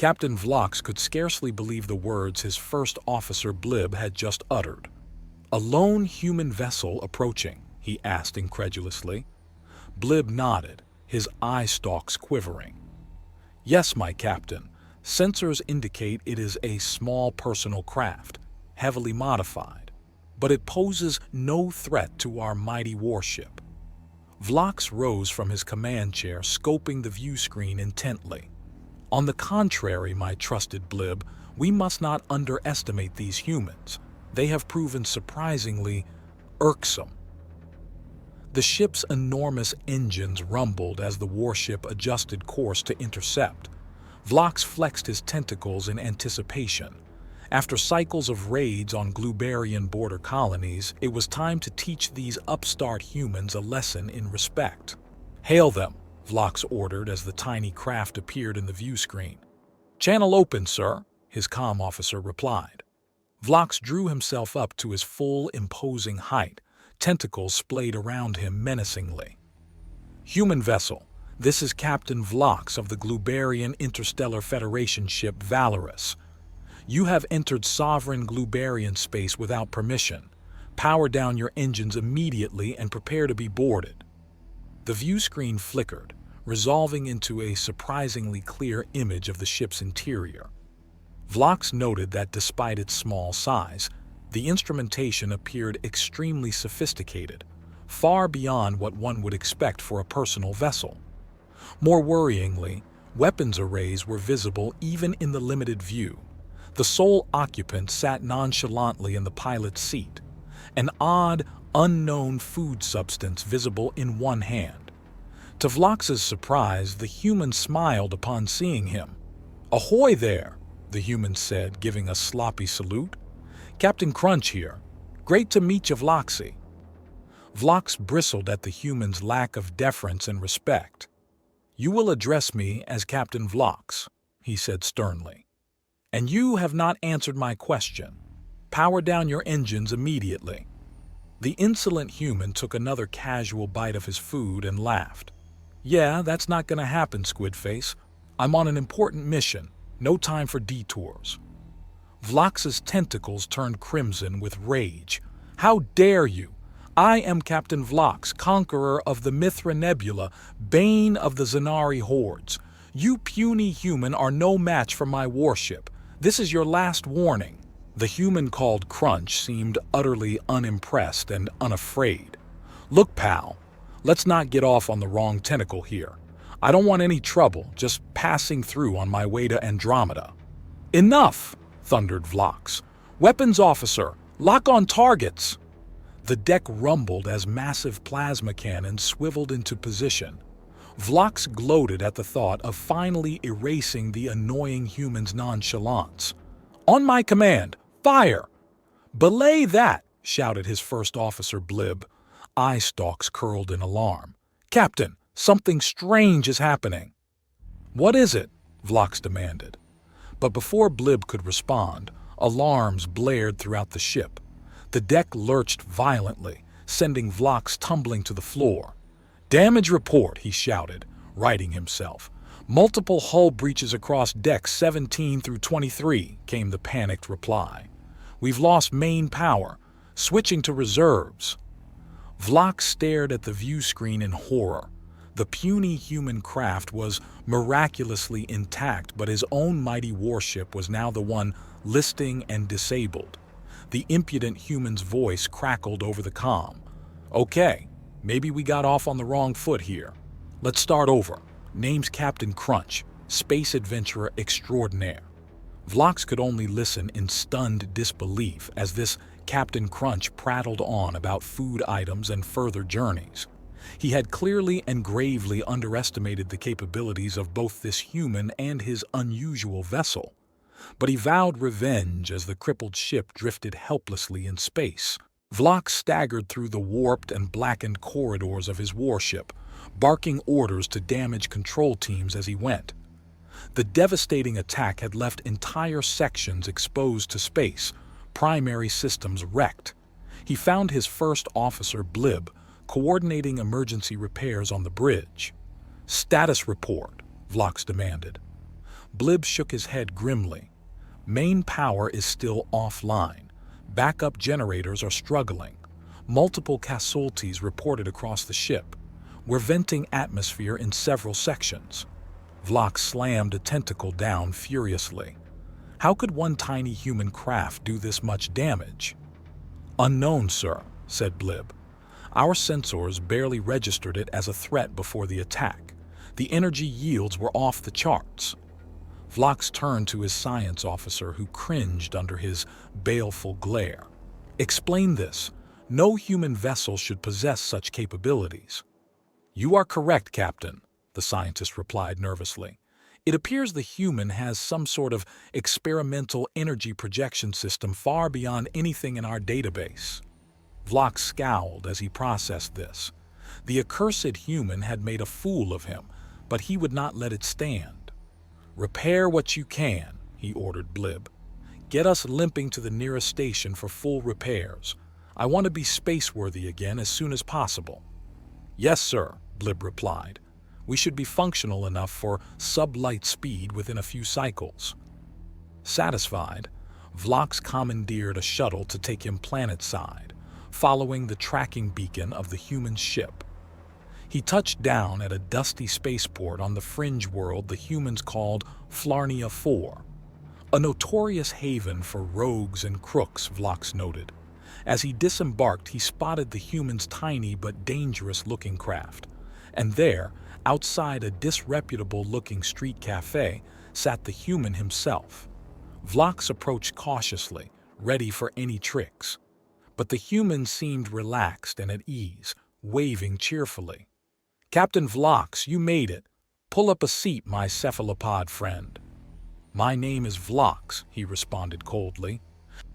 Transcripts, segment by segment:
Captain Vlox could scarcely believe the words his first officer Blib had just uttered. "A lone human vessel approaching?" he asked incredulously. Blib nodded, his eye stalks quivering. "Yes, my captain. Sensors indicate it is a small personal craft, heavily modified, but it poses no threat to our mighty warship." Vlox rose from his command chair, scoping the view screen intently. "On the contrary, my trusted Blib, we must not underestimate these humans. They have proven surprisingly irksome." The ship's enormous engines rumbled as the warship adjusted course to intercept. Vlox flexed his tentacles in anticipation. After cycles of raids on Glubarian border colonies, it was time to teach these upstart humans a lesson in respect. "Hail them," Vlox ordered as the tiny craft appeared in the view screen. "Channel open, sir," his comm officer replied. Vlox drew himself up to his full, imposing height, tentacles splayed around him menacingly. "Human vessel, this is Captain Vlox of the Glubarian Interstellar Federation ship Valorous. You have entered sovereign Glubarian space without permission. Power down your engines immediately and prepare to be boarded." The view screen flickered, resolving into a surprisingly clear image of the ship's interior. Vlox noted that despite its small size, the instrumentation appeared extremely sophisticated, far beyond what one would expect for a personal vessel. More worryingly, weapons arrays were visible even in the limited view. The sole occupant sat nonchalantly in the pilot's seat, an odd, unknown food substance visible in one hand. To Vlox's surprise, the human smiled upon seeing him. "Ahoy there," the human said, giving a sloppy salute. "Captain Crunch here. Great to meet you, Vloxy." Vlox bristled at the human's lack of deference and respect. "You will address me as Captain Vlox," he said sternly. "And you have not answered my question. Power down your engines immediately." The insolent human took another casual bite of his food and laughed. "Yeah, that's not gonna happen, Squidface. I'm on an important mission. No time for detours." Vlox's tentacles turned crimson with rage. "How dare you? I am Captain Vlox, conqueror of the Mithra Nebula, bane of the Zanari hordes. You puny human are no match for my warship. This is your last warning." The human called Crunch seemed utterly unimpressed and unafraid. "Look, pal, let's not get off on the wrong tentacle here. I don't want any trouble, just passing through on my way to Andromeda." "Enough!" thundered Vlox. "Weapons officer, lock on targets!" The deck rumbled as massive plasma cannons swiveled into position. Vlox gloated at the thought of finally erasing the annoying human's nonchalance. "On my command, fire!" "Belay that!" shouted his first officer Blib. Eye stalks curled in alarm. "Captain, something strange is happening." "What is it?" Vlox demanded. But before Blib could respond, alarms blared throughout the ship. The deck lurched violently, sending Vlox tumbling to the floor. "Damage report," he shouted, righting himself. "Multiple hull breaches across decks 17 through 23, came the panicked reply. "We've lost main power. Switching to reserves." Vlox stared at the view screen in horror. The puny human craft was miraculously intact, but his own mighty warship was now the one listing and disabled. The impudent human's voice crackled over the comm. "Okay, maybe we got off on the wrong foot here. Let's start over. Name's Captain Crunch, space adventurer extraordinaire." Vlox could only listen in stunned disbelief as this Captain Crunch prattled on about food items and further journeys. He had clearly and gravely underestimated the capabilities of both this human and his unusual vessel. But he vowed revenge as the crippled ship drifted helplessly in space. Vlox staggered through the warped and blackened corridors of his warship, barking orders to damage control teams as he went. The devastating attack had left entire sections exposed to space, primary systems wrecked. He found his first officer, Blib, coordinating emergency repairs on the bridge. "Status report," Vlox demanded. Blib shook his head grimly. Main power is still offline. Backup generators are struggling. Multiple casualties reported across the ship. We're venting atmosphere in several sections. Vlox slammed a tentacle down furiously. How could one tiny human craft do this much damage? Unknown, sir, said Blib. Our sensors barely registered it as a threat before the attack. The energy yields were off the charts. Vlox turned to his science officer, who cringed under his baleful glare. Explain this. No human vessel should possess such capabilities. You are correct, Captain, the scientist replied nervously. It appears the human has some sort of experimental energy projection system far beyond anything in our database. Vlox scowled as he processed this. The accursed human had made a fool of him, but he would not let it stand. Repair what you can, he ordered Blib. Get us limping to the nearest station for full repairs. I want to be space-worthy again as soon as possible. Yes, sir, Blib replied. We should be functional enough for sublight speed within a few cycles. Satisfied, Vlox commandeered a shuttle to take him planet-side, following the tracking beacon of the human ship. He touched down at a dusty spaceport on the fringe world the humans called Flarnia 4, a notorious haven for rogues and crooks, Vlox noted. As he disembarked, he spotted the humans' tiny but dangerous-looking craft, and there, outside a disreputable-looking street cafe, sat the human himself. Vlox approached cautiously, ready for any tricks. But the human seemed relaxed and at ease, waving cheerfully. Captain Vlox, you made it. Pull up a seat, my cephalopod friend. My name is Vlox, he responded coldly.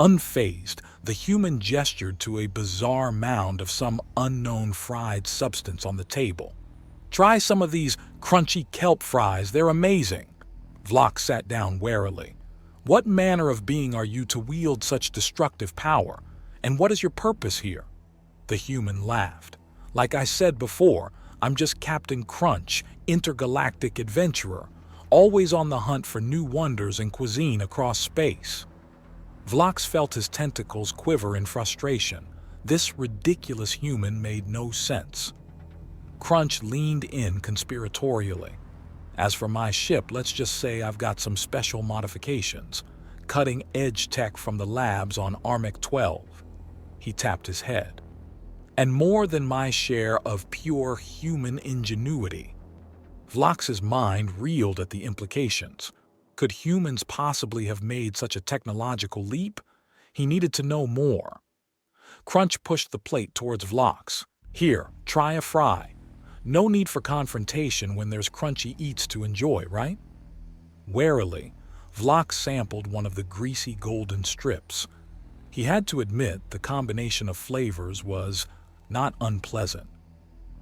Unfazed, the human gestured to a bizarre mound of some unknown fried substance on the table. Try some of these crunchy kelp fries, they're amazing. Vlox sat down warily. What manner of being are you to wield such destructive power? And what is your purpose here? The human laughed. Like I said before, I'm just Captain Crunch, intergalactic adventurer, always on the hunt for new wonders and cuisine across space. Vlox felt his tentacles quiver in frustration. This ridiculous human made no sense. Crunch leaned in conspiratorially. As for my ship, let's just say I've got some special modifications, cutting-edge tech from the labs on Armec 12. He tapped his head. And more than my share of pure human ingenuity. Vlox's mind reeled at the implications. Could humans possibly have made such a technological leap? He needed to know more. Crunch pushed the plate towards Vlox. Here, try a fry. No need for confrontation when there's crunchy eats to enjoy, right? Warily, Vlox sampled one of the greasy golden strips. He had to admit the combination of flavors was not unpleasant,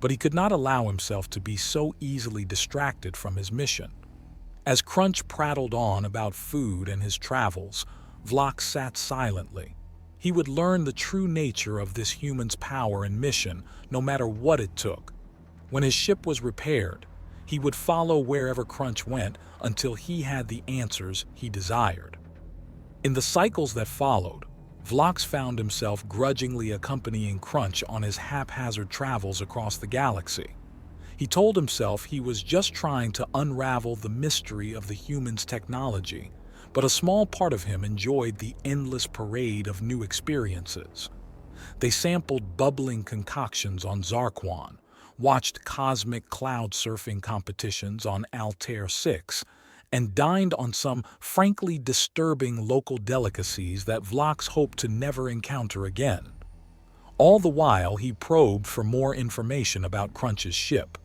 but he could not allow himself to be so easily distracted from his mission. As Crunch prattled on about food and his travels, Vlox sat silently. He would learn the true nature of this human's power and mission, no matter what it took. When his ship was repaired, he would follow wherever Crunch went until he had the answers he desired. In the cycles that followed, Vlox found himself grudgingly accompanying Crunch on his haphazard travels across the galaxy. He told himself he was just trying to unravel the mystery of the human's technology, but a small part of him enjoyed the endless parade of new experiences. They sampled bubbling concoctions on Zarquan, watched cosmic cloud surfing competitions on Altair 6, and dined on some frankly disturbing local delicacies that Vlox hoped to never encounter again. All the while, he probed for more information about Crunch's ship.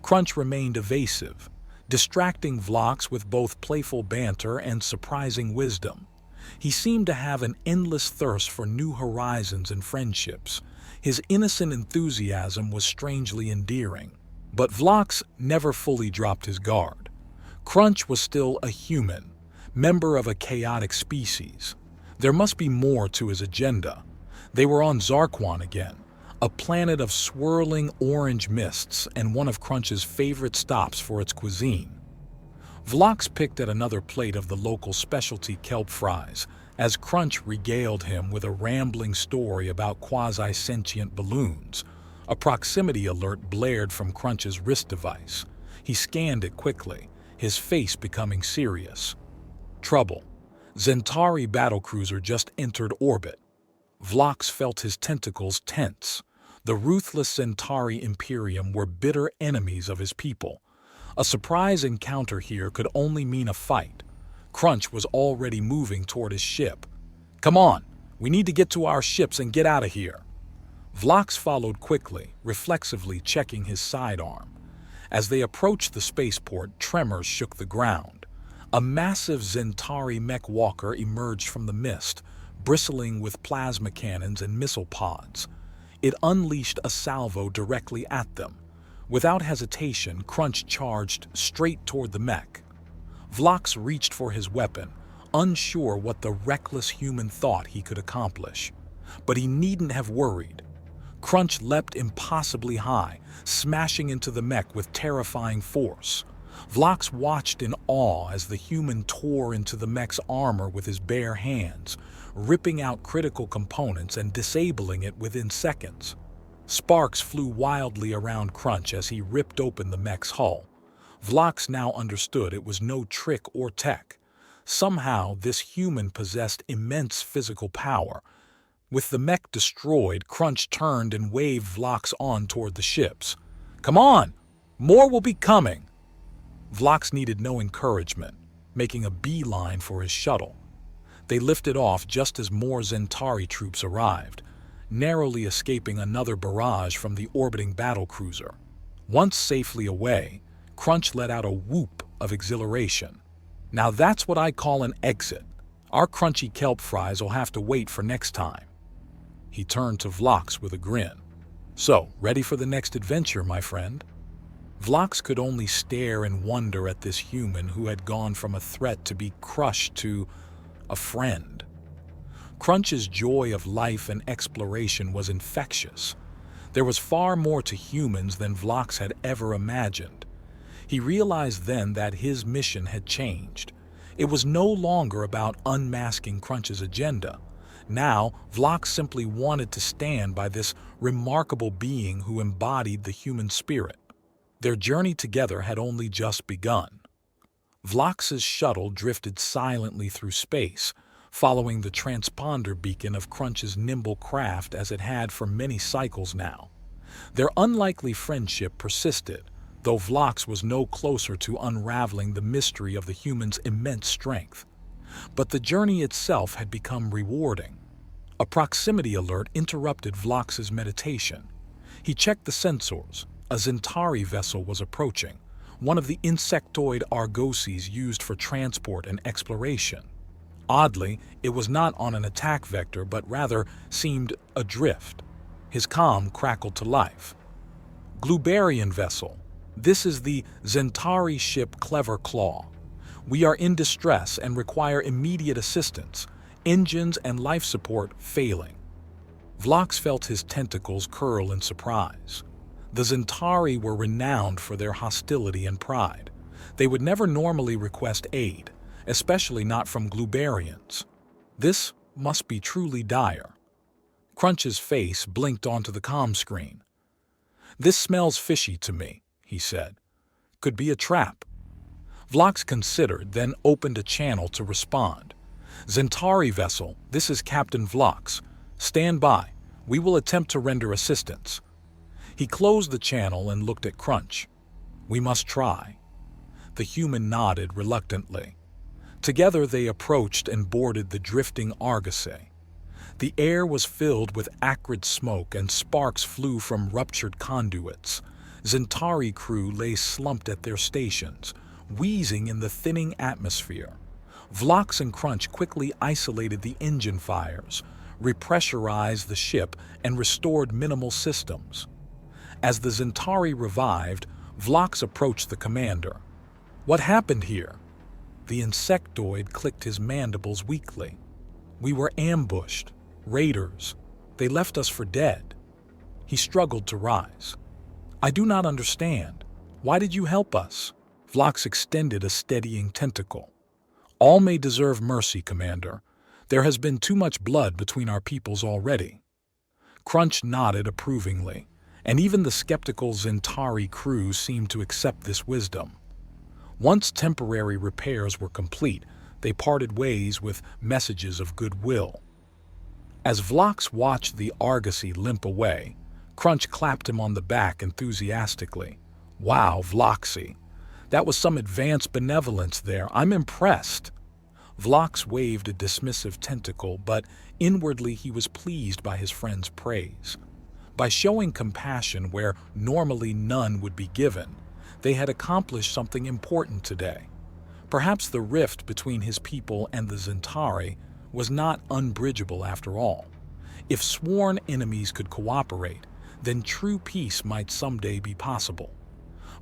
Crunch remained evasive, distracting Vlox with both playful banter and surprising wisdom. He seemed to have an endless thirst for new horizons and friendships. His innocent enthusiasm was strangely endearing. But Vlox never fully dropped his guard. Crunch was still a human, member of a chaotic species. There must be more to his agenda. They were on Zarquan again, a planet of swirling orange mists and one of Crunch's favorite stops for its cuisine. Vlox picked at another plate of the local specialty kelp fries as Crunch regaled him with a rambling story about quasi-sentient balloons. A proximity alert blared from Crunch's wrist device. He scanned it quickly, his face becoming serious. Trouble. Zentari battlecruiser just entered orbit. Vlox felt his tentacles tense. The ruthless Zentari Imperium were bitter enemies of his people. A surprise encounter here could only mean a fight. Crunch was already moving toward his ship. "Come on, we need to get to our ships and get out of here." Vlox followed quickly, reflexively checking his sidearm. As they approached the spaceport, tremors shook the ground. A massive Zentari mech walker emerged from the mist, bristling with plasma cannons and missile pods. It unleashed a salvo directly at them. Without hesitation, Crunch charged straight toward the mech. Vlox reached for his weapon, unsure what the reckless human thought he could accomplish. But he needn't have worried. Crunch leapt impossibly high, smashing into the mech with terrifying force. Vlox watched in awe as the human tore into the mech's armor with his bare hands, ripping out critical components and disabling it within seconds. Sparks flew wildly around Crunch as he ripped open the mech's hull. Vlox now understood it was no trick or tech. Somehow, this human possessed immense physical power. With the mech destroyed, Crunch turned and waved Vlox on toward the ships. "Come on! More will be coming!" Vlox needed no encouragement, making a beeline for his shuttle. They lifted off just as more Zentari troops arrived, narrowly escaping another barrage from the orbiting battlecruiser. Once safely away, Crunch let out a whoop of exhilaration. "Now that's what I call an exit. Our crunchy kelp fries will have to wait for next time." He turned to Vlox with a grin. "So, ready for the next adventure, my friend?" Vlox could only stare in wonder at this human who had gone from a threat to be crushed to a friend. Crunch's joy of life and exploration was infectious. There was far more to humans than Vlox had ever imagined. He realized then that his mission had changed. It was no longer about unmasking Crunch's agenda. Now, Vlox simply wanted to stand by this remarkable being who embodied the human spirit. Their journey together had only just begun. Vlox's shuttle drifted silently through space, following the transponder beacon of Crunch's nimble craft as it had for many cycles now. Their unlikely friendship persisted, though Vlox was no closer to unraveling the mystery of the human's immense strength. But the journey itself had become rewarding. A proximity alert interrupted Vlox's meditation. He checked the sensors. A Zentari vessel was approaching, one of the insectoid Argoses used for transport and exploration. Oddly, it was not on an attack vector, but rather seemed adrift. His comm crackled to life. "Glubarian vessel. This is the Zentari ship Clever Claw. We are in distress and require immediate assistance. Engines and life support failing." Vlox felt his tentacles curl in surprise. The Zentari were renowned for their hostility and pride. They would never normally request aid, especially not from Glubarians. This must be truly dire. Crunch's face blinked onto the comm screen. "This smells fishy to me," he said. "Could be a trap." Vlox considered, then opened a channel to respond. "Zentari vessel, this is Captain Vlox. Stand by. We will attempt to render assistance." He closed the channel and looked at Crunch. "We must try." The human nodded reluctantly. Together they approached and boarded the drifting Argosy. The air was filled with acrid smoke and sparks flew from ruptured conduits. Zentari crew lay slumped at their stations, wheezing in the thinning atmosphere. Vlox and Crunch quickly isolated the engine fires, repressurized the ship, and restored minimal systems. As the Zentari revived, Vlox approached the commander. "What happened here?" The insectoid clicked his mandibles weakly. "We were ambushed. Raiders. They left us for dead." He struggled to rise. "I do not understand. Why did you help us?" Vlox extended a steadying tentacle. All may deserve mercy, Commander. There has been too much blood between our peoples already. Crunch nodded approvingly, and even the skeptical Zentari crew seemed to accept this wisdom. Once temporary repairs were complete, they parted ways with messages of goodwill. As Vlox watched the Argosy limp away, Crunch clapped him on the back enthusiastically. "Wow, Vloxy, that was some advanced benevolence there. I'm impressed." Vlox waved a dismissive tentacle, but inwardly he was pleased by his friend's praise. By showing compassion where normally none would be given, they had accomplished something important today. Perhaps the rift between his people and the Zentari was not unbridgeable after all. If sworn enemies could cooperate, then true peace might someday be possible.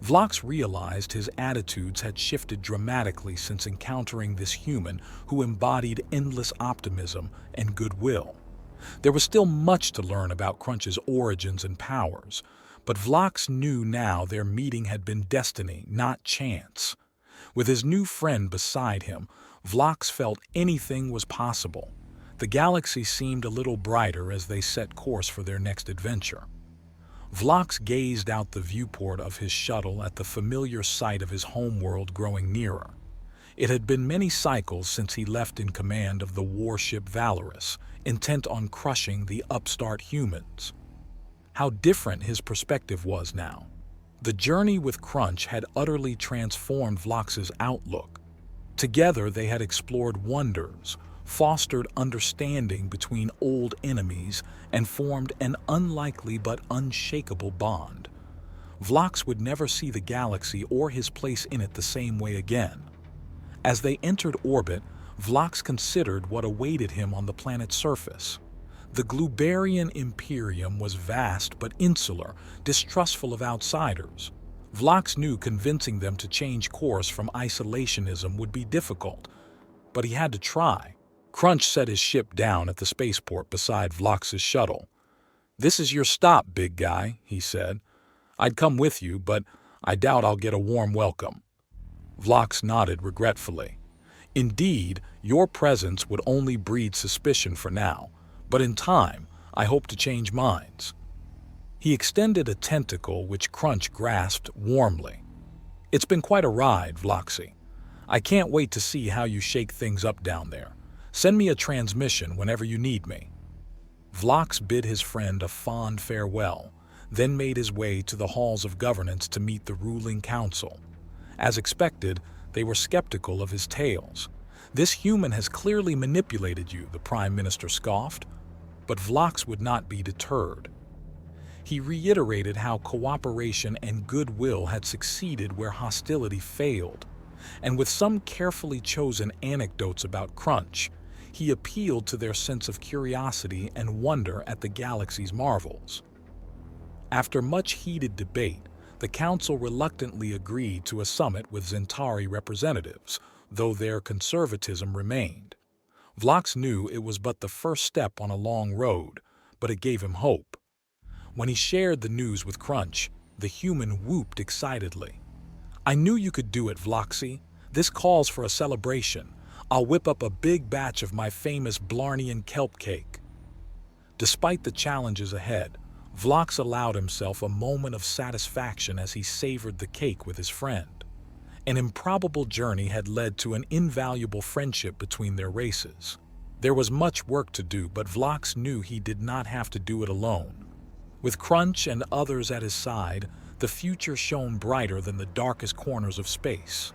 Vlox realized his attitudes had shifted dramatically since encountering this human who embodied endless optimism and goodwill. There was still much to learn about Crunch's origins and powers, but Vlox knew now their meeting had been destiny, not chance. With his new friend beside him, Vlox felt anything was possible. The galaxy seemed a little brighter as they set course for their next adventure. Vlox gazed out the viewport of his shuttle at the familiar sight of his homeworld growing nearer. It had been many cycles since he left in command of the warship Valorous, intent on crushing the upstart humans. How different his perspective was now. The journey with Crunch had utterly transformed Vlox's outlook. Together they had explored wonders, fostered understanding between old enemies, and formed an unlikely but unshakable bond. Vlox would never see the galaxy or his place in it the same way again. As they entered orbit, Vlox considered what awaited him on the planet's surface. The Glubarian Imperium was vast but insular, distrustful of outsiders. Vlox knew convincing them to change course from isolationism would be difficult, but he had to try. Crunch set his ship down at the spaceport beside Vlox's shuttle. "This is your stop, big guy," he said. "I'd come with you, but I doubt I'll get a warm welcome." Vlox nodded regretfully. "Indeed, your presence would only breed suspicion for now, but in time, I hope to change minds." He extended a tentacle which Crunch grasped warmly. "It's been quite a ride, Vloxy. I can't wait to see how you shake things up down there. Send me a transmission whenever you need me." Vlox bid his friend a fond farewell, then made his way to the halls of governance to meet the ruling council. As expected, they were skeptical of his tales. "This human has clearly manipulated you," the Prime Minister scoffed. But Vlox would not be deterred. He reiterated how cooperation and goodwill had succeeded where hostility failed, and with some carefully chosen anecdotes about Crunch, he appealed to their sense of curiosity and wonder at the galaxy's marvels. After much heated debate, the council reluctantly agreed to a summit with Zentari representatives, though their conservatism remained. Vlox knew it was but the first step on a long road, but it gave him hope. When he shared the news with Crunch, the human whooped excitedly. "I knew you could do it, Vloxy. This calls for a celebration. I'll whip up a big batch of my famous Blarnean kelp cake." Despite the challenges ahead, Vlox allowed himself a moment of satisfaction as he savored the cake with his friend. An improbable journey had led to an invaluable friendship between their races. There was much work to do, but Vlox knew he did not have to do it alone. With Crunch and others at his side, the future shone brighter than the darkest corners of space.